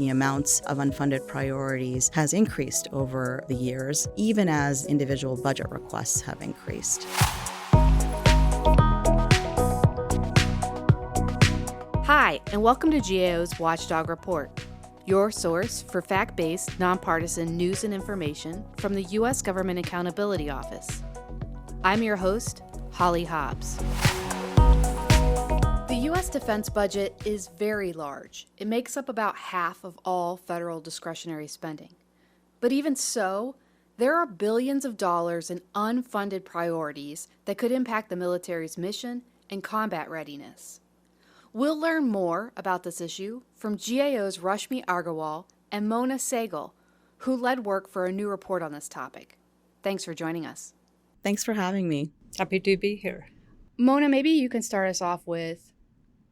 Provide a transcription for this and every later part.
the amounts of unfunded priorities has increased over the years, even as individual budget requests have increased. Hi, and welcome to GAO's Watchdog Report, your source for fact-based, nonpartisan news and information from the U.S. Government Accountability Office. I'm your host, Holly Hobbs. The U.S. defense budget is very large. It makes up about half of all federal discretionary spending. But even so, there are billions of dollars in unfunded priorities that could impact the military's mission and combat readiness. We'll learn more about this issue from GAO's Rashmi Agarwal and Mona Sehgal, who led work for a new report on this topic. Thanks for joining us. Thanks for having me. Happy to be here. Mona, maybe you can start us off with,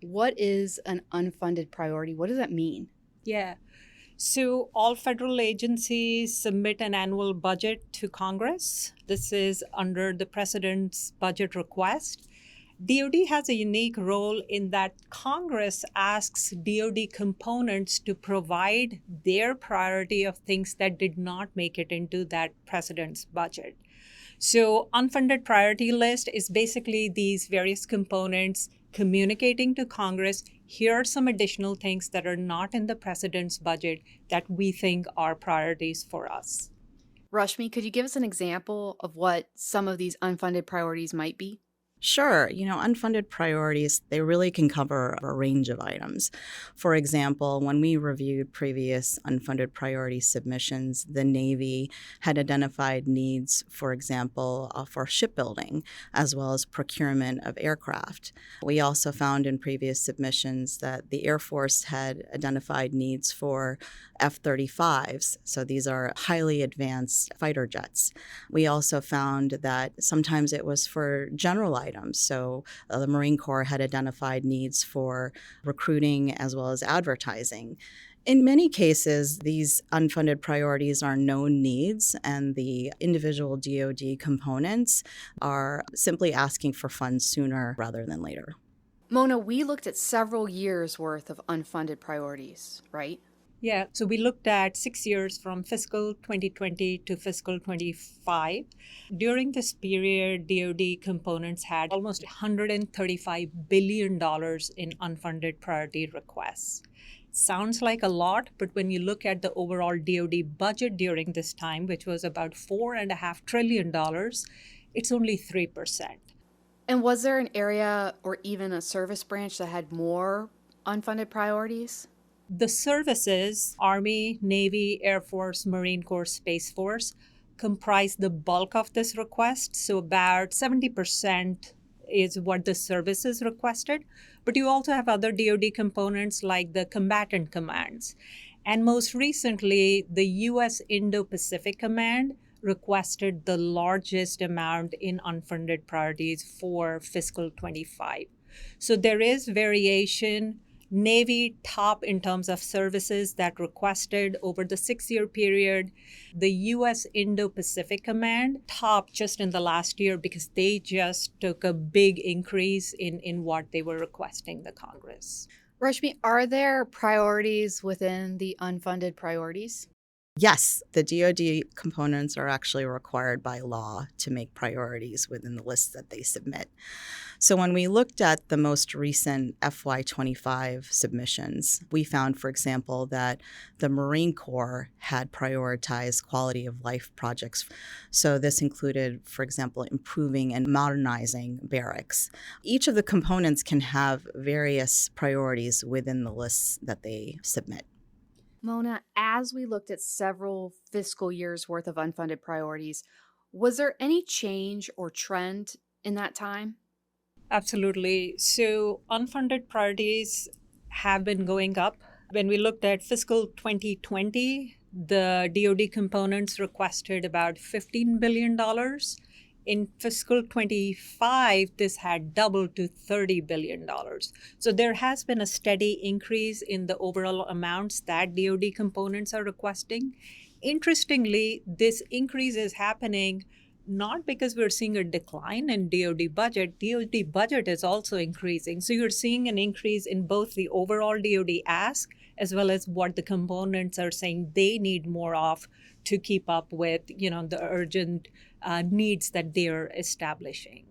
what is an unfunded priority? What does that mean? Yeah. So all federal agencies submit an annual budget to Congress. This is under the President's budget request. DOD has a unique role in that Congress asks DOD components to provide their priority of things that did not make it into that President's budget. So unfunded priority list is basically these various components communicating to Congress, here are some additional things that are not in the President's budget that we think are priorities for us. Rashmi, could you give us an example of what some of these unfunded priorities might be? Sure. Unfunded priorities, they really can cover a range of items. For example, when we reviewed previous unfunded priority submissions, the Navy had identified needs, for example, for shipbuilding, as well as procurement of aircraft. We also found in previous submissions that the Air Force had identified needs for F-35s. So these are highly advanced fighter jets. We also found that sometimes it was for general items. So the Marine Corps had identified needs for recruiting as well as advertising. In many cases, these unfunded priorities are known needs, and the individual DOD components are simply asking for funds sooner rather than later. Mona, we looked at several years' worth of unfunded priorities, right? Yeah, so we looked at 6 years from fiscal 2020 to fiscal 25. During this period, DOD components had almost $135 billion in unfunded priority requests. Sounds like a lot, but when you look at the overall DOD budget during this time, which was about $4.5 trillion, it's only 3%. And was there an area or even a service branch that had more unfunded priorities? The services, Army, Navy, Air Force, Marine Corps, Space Force, comprise the bulk of this request. So about 70% is what the services requested. But you also have other DOD components like the combatant commands. And most recently, the U.S. Indo-Pacific Command requested the largest amount in unfunded priorities for fiscal 25. So there is variation. Navy top in terms of services that requested over the 6-year period. The U.S. Indo-Pacific Command top just in the last year because they just took a big increase in what they were requesting the Congress. Rashmi, are there priorities within the unfunded priorities? Yes, the DOD components are actually required by law to make priorities within the lists that they submit. So when we looked at the most recent FY25 submissions, we found, for example, that the Marine Corps had prioritized quality of life projects. So this included, for example, improving and modernizing barracks. Each of the components can have various priorities within the lists that they submit. Mona, as we looked at several fiscal years worth of unfunded priorities, was there any change or trend in that time? Absolutely. So unfunded priorities have been going up. When we looked at fiscal 2020, the DOD components requested about $15 billion. In fiscal 25, this had doubled to $30 billion. So there has been a steady increase in the overall amounts that DOD components are requesting. Interestingly, this increase is happening not because we're seeing a decline in DOD budget. DOD budget is also increasing. So you're seeing an increase in both the overall DOD ask as well as what the components are saying they need more of to keep up with, the urgent needs that they're establishing.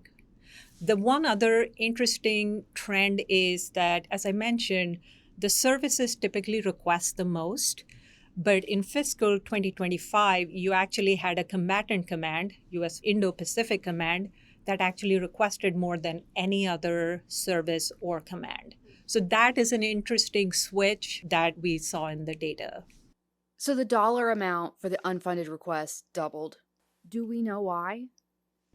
The one other interesting trend is that, as I mentioned, the services typically request the most. But in fiscal 2025, you actually had a combatant command, U.S. Indo-Pacific Command, that actually requested more than any other service or command. So that is an interesting switch that we saw in the data. So the dollar amount for the unfunded requests doubled. Do we know why?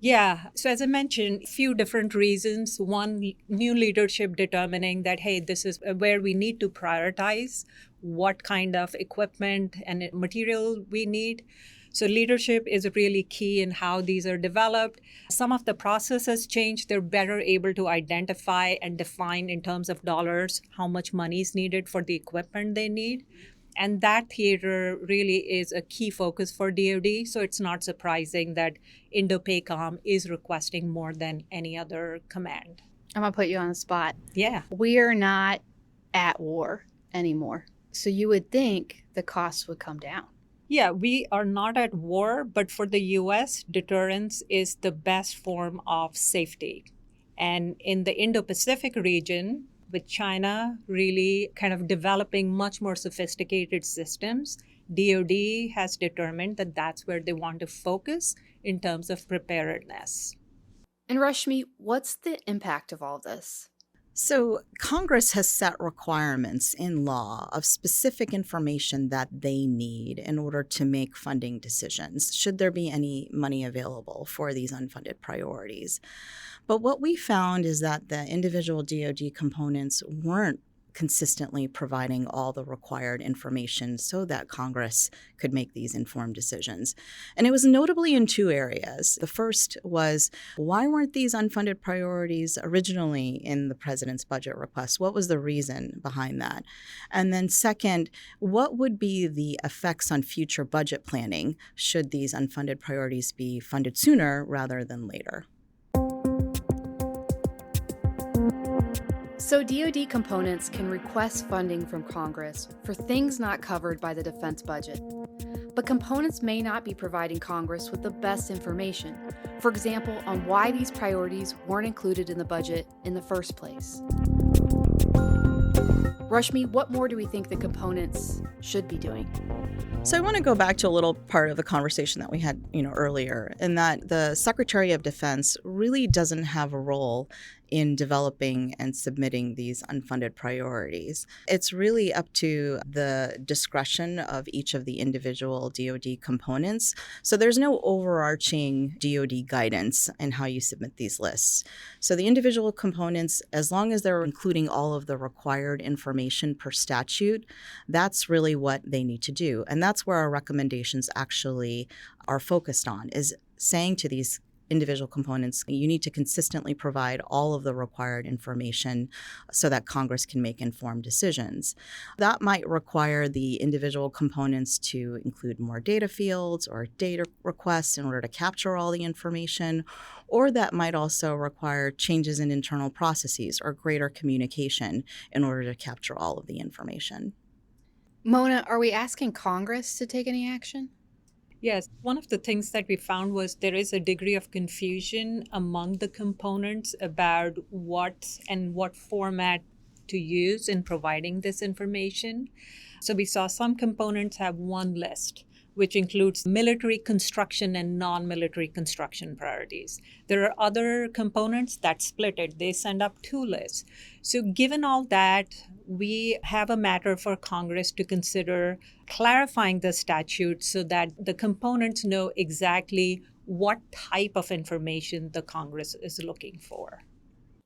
Yeah. So as I mentioned, a few different reasons. One, new leadership determining that, hey, this is where we need to prioritize what kind of equipment and material we need. So leadership is really key in how these are developed. Some of the process has changed. They're better able to identify and define in terms of dollars how much money is needed for the equipment they need. And that theater really is a key focus for DOD. So it's not surprising that Indo-PACOM is requesting more than any other command. I'm going to put you on the spot. Yeah. We are not at war anymore. So you would think the costs would come down. Yeah, we are not at war, but for the U.S., deterrence is the best form of safety. And in the Indo-Pacific region, with China really kind of developing much more sophisticated systems, DOD has determined that that's where they want to focus in terms of preparedness. And Rashmi, what's the impact of all this? So Congress has set requirements in law of specific information that they need in order to make funding decisions, should there be any money available for these unfunded priorities. But what we found is that the individual DOD components weren't consistently providing all the required information so that Congress could make these informed decisions. And it was notably in two areas. The first was, why weren't these unfunded priorities originally in the president's budget request? What was the reason behind that? And then second, what would be the effects on future budget planning should these unfunded priorities be funded sooner rather than later? So DOD components can request funding from Congress for things not covered by the defense budget. But components may not be providing Congress with the best information, for example, on why these priorities weren't included in the budget in the first place. Rashmi, what more do we think the components should be doing? So I want to go back to a little part of the conversation that we had, earlier, in that the Secretary of Defense really doesn't have a role in developing and submitting these unfunded priorities. It's really up to the discretion of each of the individual DOD components. So there's no overarching DOD guidance in how you submit these lists. So the individual components, as long as they're including all of the required information per statute, that's really what they need to do. And that's where our recommendations actually are focused on, is saying to these individual components, you need to consistently provide all of the required information so that Congress can make informed decisions. That might require the individual components to include more data fields or data requests in order to capture all the information, or that might also require changes in internal processes or greater communication in order to capture all of the information. Mona, are we asking Congress to take any action? Yes, one of the things that we found was there is a degree of confusion among the components about what format to use in providing this information. So we saw some components have one list, which includes military construction and non-military construction priorities. There are other components that split it. They send up two lists. So given all that, we have a matter for Congress to consider clarifying the statute so that the components know exactly what type of information the Congress is looking for.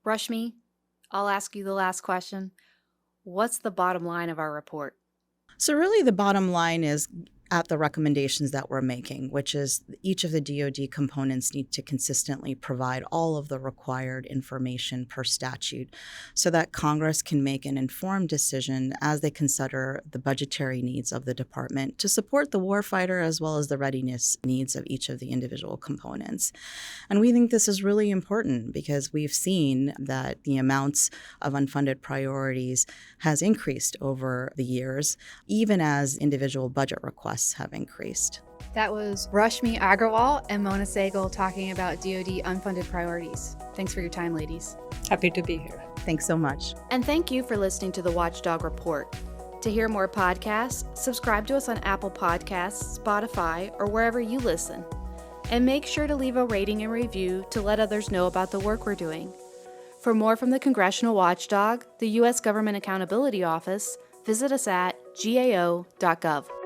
Rashmi, I'll ask you the last question. What's the bottom line of our report? So really the bottom line is at the recommendations that we're making, which is each of the DOD components need to consistently provide all of the required information per statute so that Congress can make an informed decision as they consider the budgetary needs of the department to support the warfighter as well as the readiness needs of each of the individual components. And we think this is really important because we've seen that the amounts of unfunded priorities has increased over the years, even as individual budget requests have increased. That was Rashmi Agarwal and Mona Sehgal talking about DOD unfunded priorities. Thanks for your time, ladies. Happy to be here. Thanks so much. And thank you for listening to the Watchdog Report. To hear more podcasts, subscribe to us on Apple Podcasts, Spotify, or wherever you listen. And make sure to leave a rating and review to let others know about the work we're doing. For more from the Congressional Watchdog, the U.S. Government Accountability Office, visit us at gao.gov.